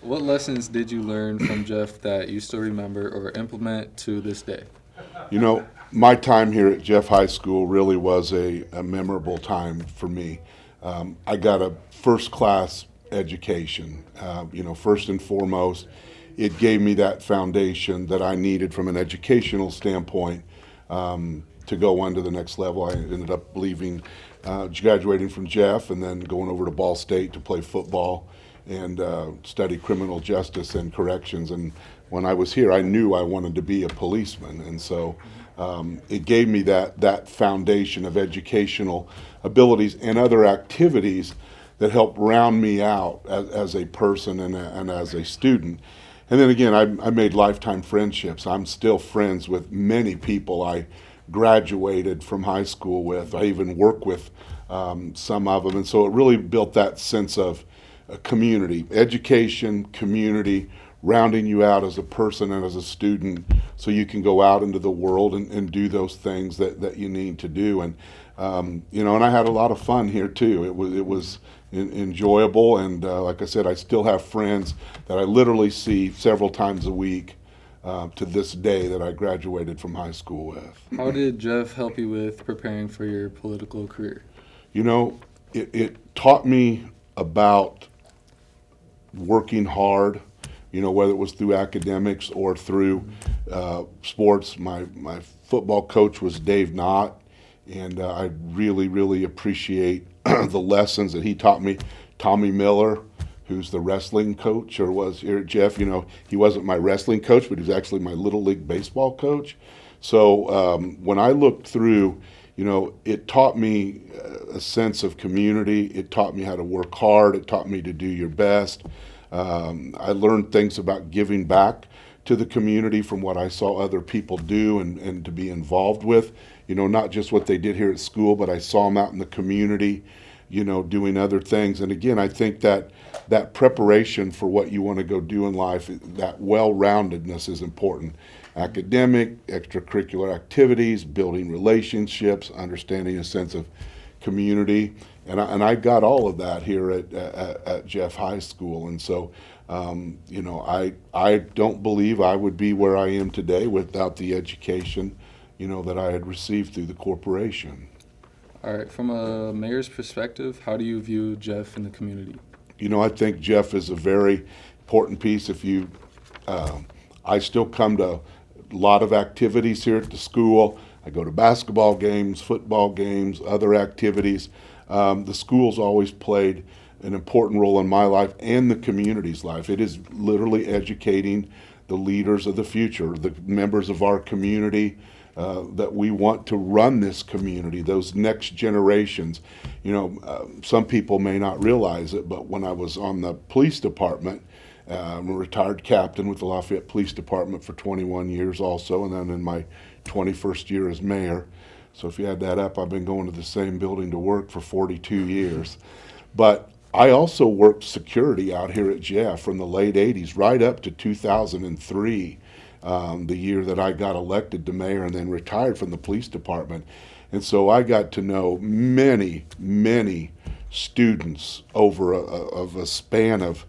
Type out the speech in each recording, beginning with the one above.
What lessons did you learn from Jeff that you still remember or implement to this day? You know, my time here at Jeff High School really was a memorable time for me. I got a first class education. First and foremost, it gave me that foundation that I needed from an educational standpoint to go on to the next level. I ended up leaving, graduating from Jeff, and then going over to Ball State to play football and study criminal justice and corrections. And when I was here, I knew I wanted to be a policeman, and so it gave me that foundation of educational abilities and other activities that help round me out as a person and as a student. And then again, I made lifetime friendships. I'm still friends with many people I graduated from high school with. I even work with some of them. And so it really built that sense of community, education, community, rounding you out as a person and as a student so you can go out into the world and do those things that you need to do. And and I had a lot of fun here too. It was enjoyable, and like I said, I still have friends that I literally see several times a week to this day that I graduated from high school with. How did Jeff help you with preparing for your political career? You know, it taught me about working hard, whether it was through academics or through sports. My football coach was Dave Knott, and I really, really appreciate the lessons that he taught me. Tommy Miller, who's the wrestling coach, or was here at Jeff, he wasn't my wrestling coach, but he was actually my Little League baseball coach. So when I looked through, it taught me a sense of community. It taught me how to work hard. It taught me to do your best. I learned things about giving back to the community from what I saw other people do and to be involved with. Not just what they did here at school, but I saw them out in the community, doing other things. And again, I think that preparation for what you want to go do in life, that well-roundedness is important. Academic, extracurricular activities, building relationships, understanding a sense of community. And I got all of that here at Jeff High School. And so, I don't believe I would be where I am today without the education, that I had received through the corporation. All right, from a mayor's perspective, how do you view Jeff in the community? I think Jeff is a very important piece. I still come to a lot of activities here at the school. I go to basketball games, football games, other activities. The school's always played an important role in my life and the community's life. It is literally educating the leaders of the future, the members of our community, that we want to run this community, those next generations. Some people may not realize it, but when I was on the police department, I'm a retired captain with the Lafayette Police Department for 21 years also, and then in my 21st year as mayor. So if you add that up, I've been going to the same building to work for 42 years. But I also worked security out here at Jeff from the late 80s right up to 2003, the year that I got elected to mayor and then retired from the police department. And so I got to know many, many students over of a span of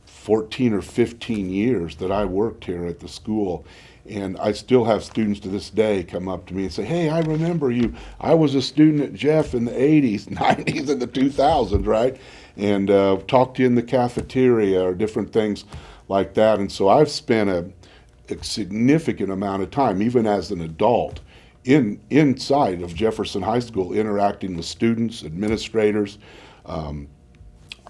14 or 15 years that I worked here at the school. And I still have students to this day come up to me and say, "Hey, I remember you. I was a student at Jeff in the 80s, 90s, and the 2000s, right?" And talk to you in the cafeteria or different things like that. And so I've spent a significant amount of time, even as an adult, inside of Jefferson High School, interacting with students, administrators,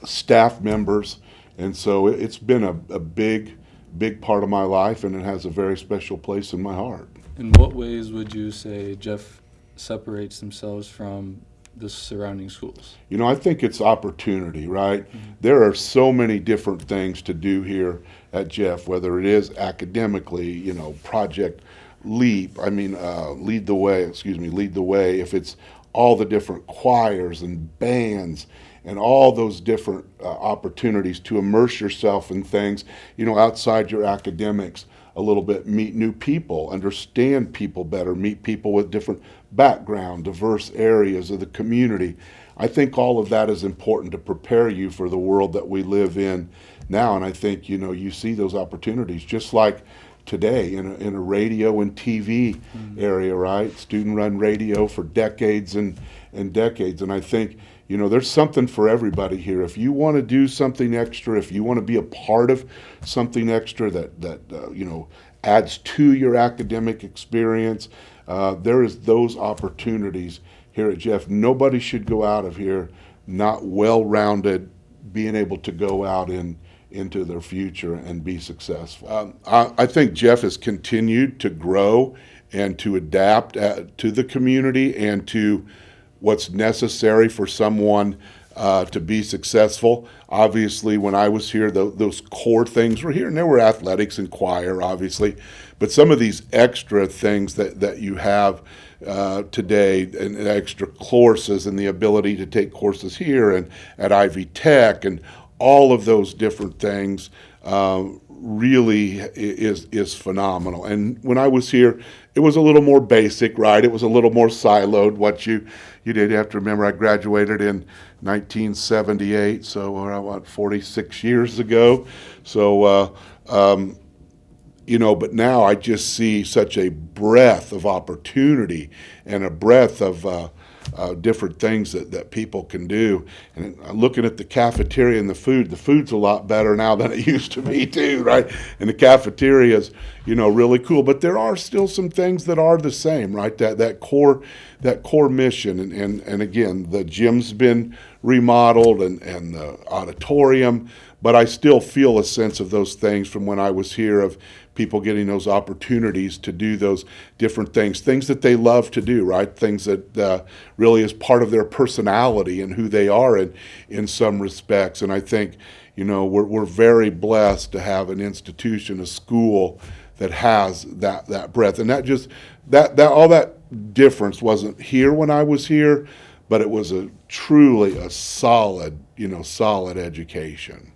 staff members. And so it's been a big, big part of my life, and it has a very special place in my heart. In what ways would you say Jeff separates themselves from the surrounding schools? I think it's opportunity, right? There are so many different things to do here at Jeff, whether it is academically, Project Leap, Lead the Way, if it's all the different choirs and bands and all those different opportunities to immerse yourself in things, outside your academics a little bit, meet new people, understand people better, meet people with different background, diverse areas of the community. I think all of that is important to prepare you for the world that we live in now. And I think, you see those opportunities just like today in a radio and TV area, right? Student-run radio for decades and decades. And I think, there's something for everybody here. If you want to do something extra, if you want to be a part of something extra that adds to your academic experience, there is those opportunities here at Jeff. Nobody should go out of here not well-rounded, being able to go out into their future and be successful. I think Jeff has continued to grow and to adapt to the community and to what's necessary for someone to be successful. Obviously, when I was here, those core things were here, and there were athletics and choir, obviously, but some of these extra things that you have today, and extra courses and the ability to take courses here and at Ivy Tech and all of those different things really is phenomenal. And when I was here, it was a little more basic, right? It was a little more siloed. What you did, you have to remember, I graduated in 1978, so 46 years ago. So, but now I just see such a breadth of opportunity and a breadth of different things that people can do. And looking at the cafeteria and the food's a lot better now than it used to be too, right? And the cafeteria is, really cool. But there are still some things that are the same, right? That core mission. And again, the gym's been remodeled and the auditorium, but I still feel a sense of those things from when I was here, of people getting those opportunities to do those different things that they love to do, right? Things that really is part of their personality and who they are in some respects. And I think, we're very blessed to have an institution, a school that has that breadth. And that all that difference wasn't here when I was here, but it was truly a solid education.